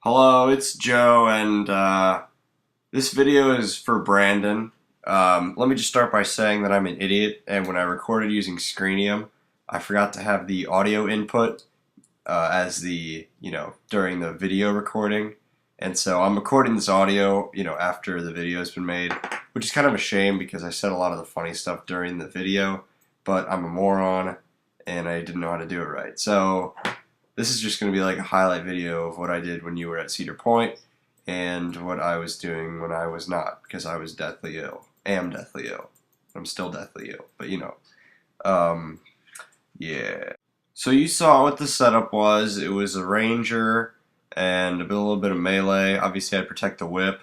Hello, it's Joe, and this video is for Brandon. Let me just start by saying that I'm an idiot, and when I recorded using Screenium, I forgot to have the audio input as during the video recording. And so I'm recording this audio, after the video's been made, which is kind of a shame because I said a lot of the funny stuff during the video, but I'm a moron, and I didn't know how to do it right. So this is just going to be like a highlight video of what I did when you were at Cedar Point and what I was doing when I was not, because I was deathly ill. Am deathly ill. I'm still deathly ill, but Um, yeah. So you saw what the setup was. It was a ranger and a little bit of melee. Obviously, I'd protect the whip.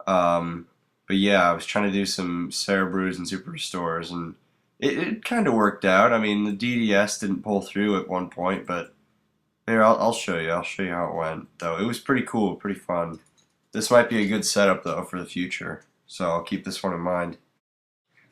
Um, but yeah, I was trying to do some Sarah Brews and Super Restores, and it kind of worked out. I mean, the DDS didn't pull through at one point, but here, I'll show you. I'll show you how it went, though. It was pretty cool, pretty fun. This might be a good setup, though, for the future, so I'll keep this one in mind.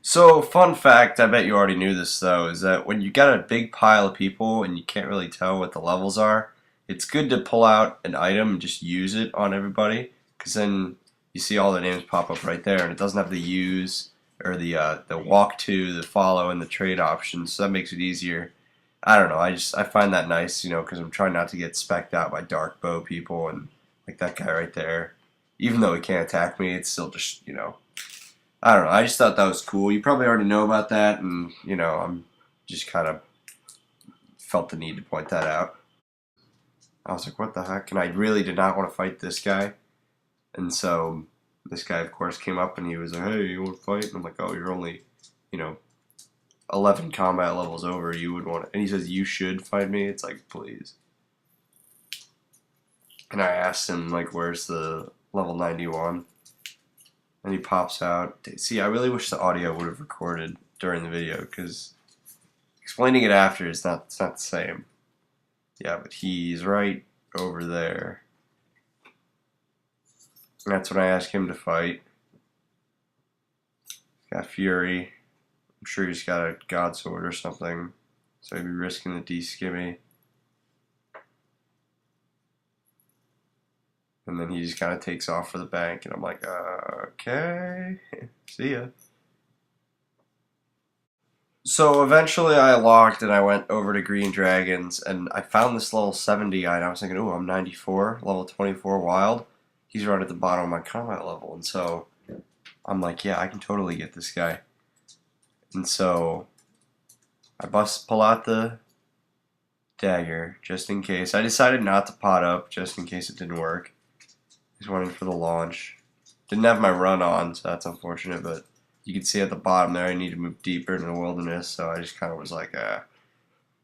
So, fun fact, I bet you already knew this, though, is that when you got a big pile of people and you can't really tell what the levels are, it's good to pull out an item and just use it on everybody, because then you see all the names pop up right there, and it doesn't have the use, or the walk to, the follow, and the trade options, so that makes it easier. I don't know. I find that nice, because I'm trying not to get specced out by dark bow people and like that guy right there. Even though he can't attack me, it's still just I don't know. I just thought that was cool. You probably already know about that, and I'm just kind of felt the need to point that out. I was like, what the heck? And I really did not want to fight this guy, and so this guy, of course, came up and he was like, hey, you want to fight? And I'm like, oh, you're only, you know, 11 combat levels over, you would want to. And he says, you should fight me. It's like, please. And I asked him, like, where's the level 91? And he pops out. See, I really wish the audio would have recorded during the video, because explaining it after is not, it's not the same. Yeah, but he's right over there. And that's when I asked him to fight. Got Fury. I'm sure he's got a God Sword or something, so he'd be risking the D-skimmy. And then he just kind of takes off for the bank, and I'm like, okay, see ya. So eventually I logged and I went over to Green Dragons, and I found this level 70 guy, and I was thinking, oh, I'm 94, level 24 wild. He's right at the bottom of my combat level, and so I'm like, yeah, I can totally get this guy. And so I pull out the dagger just in case. I decided not to pot up just in case it didn't work. Just waiting for the launch. Didn't have my run on, so that's unfortunate, but you can see at the bottom there I need to move deeper into the wilderness, so I just kind of was like,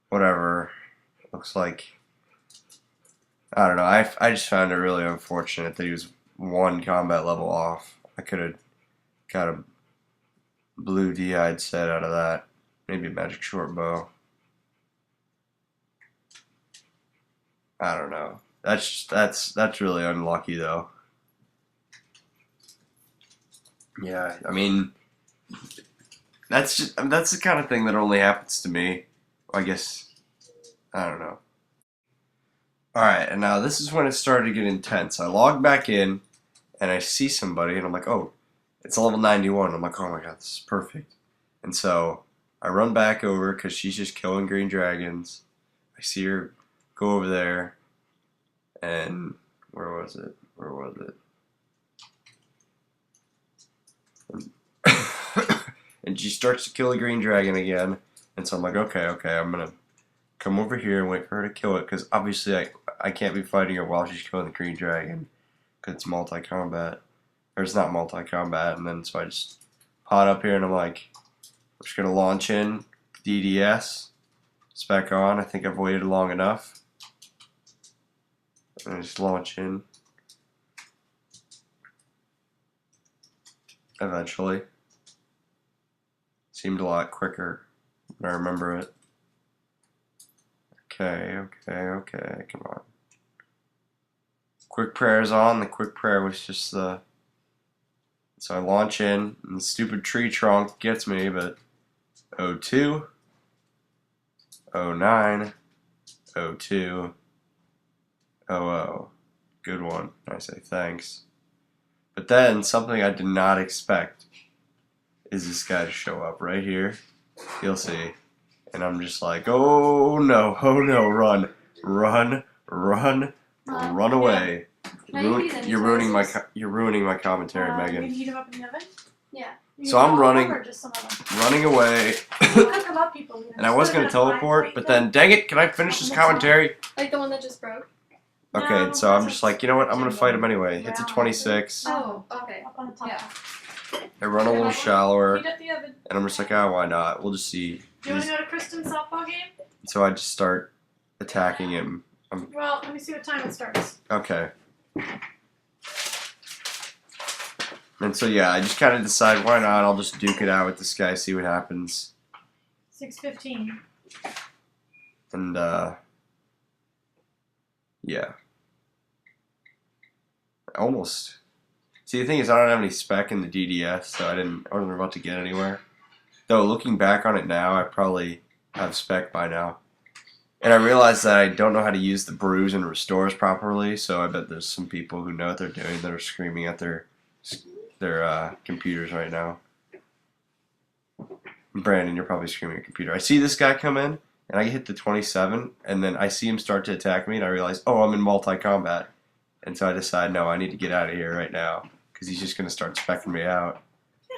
whatever. Looks like, I don't know, I just found it really unfortunate that he was one combat level off. I could have got a blue D-eyed set out of that. Maybe a magic short bow. I don't know. That's really unlucky though. Yeah, I mean, that's the kind of thing that only happens to me. I guess I don't know. All right, and now this is when it started to get intense. I log back in and I see somebody and I'm like, oh, it's a level 91. I'm like, oh my god, this is perfect. And so I run back over because she's just killing green dragons. I see her go over there, and where was it? Where was it? And she starts to kill the green dragon again. And so I'm like, okay, I'm gonna come over here and wait for her to kill it, because obviously I can't be fighting her while she's killing the green dragon, because it's multi-combat. Or it's not multi-combat, and then so I just pot up here and I'm like, I'm just gonna launch in DDS. It's back on. I think I've waited long enough. And I just launch in. Eventually. Seemed a lot quicker when I remember it. Okay, come on. Quick prayer's on. The quick prayer was just the... So I launch in, and the stupid tree trunk gets me, but 02, 09, 02, 00. good one. I say thanks. But then something I did not expect is this guy to show up right here. You'll see. And I'm just like, oh no, run, run, run, run away. You're ruining my commentary, Megan. You can heat them up in the oven? Yeah. So I'm running away. Cook them up, people. And I was gonna teleport, but then dang it, can I finish this commentary? Like the one that just broke? Okay, No, so I'm that's just like, you know what, I'm gonna fight him anyway. Hits a 26. Oh, okay. Up on the top. Yeah. I run a little shallower, Heat up the oven. and I'm just like, ah, why not? We'll just see. Do you want to go to Kristen's softball game? So I just start attacking him. Well, let me see what time it starts. Okay. And so yeah, I just kind of decide, why not? I'll just duke it out with this guy, see what happens. 6:15. And yeah. Almost. See, the thing is, I don't have any spec in the DDS, so I wasn't about to get anywhere. Though, looking back on it now, I probably have spec by now. And I realize that I don't know how to use the brews and restores properly, so I bet there's some people who know what they're doing that are screaming at their computers right now. Brandon, you're probably screaming at your computer. I see this guy come in, and I hit the 27, and then I see him start to attack me, and I realize, oh, I'm in multi-combat. And so I decide, no, I need to get out of here right now, because he's just going to start specking me out.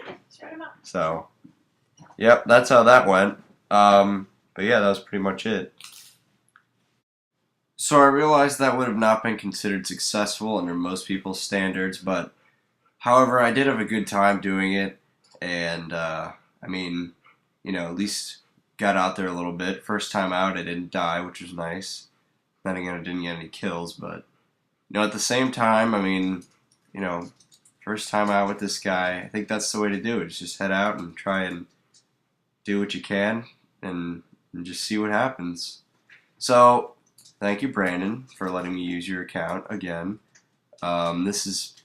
Yeah, start him up. So, yep, that's how that went. But yeah, that was pretty much it. So I realized that would have not been considered successful under most people's standards, but however, I did have a good time doing it, and I mean, you know, at least got out there a little bit. First time out, I didn't die, which was nice. Then again, I didn't get any kills, but you know, at the same time, I mean, you know, first time out with this guy, I think that's the way to do it. Is just head out and try and do what you can and just see what happens. So, thank you, Brandon, for letting me use your account again. This is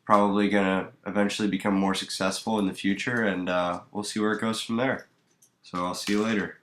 probably going to eventually become more successful in the future, and we'll see where it goes from there. So, I'll see you later.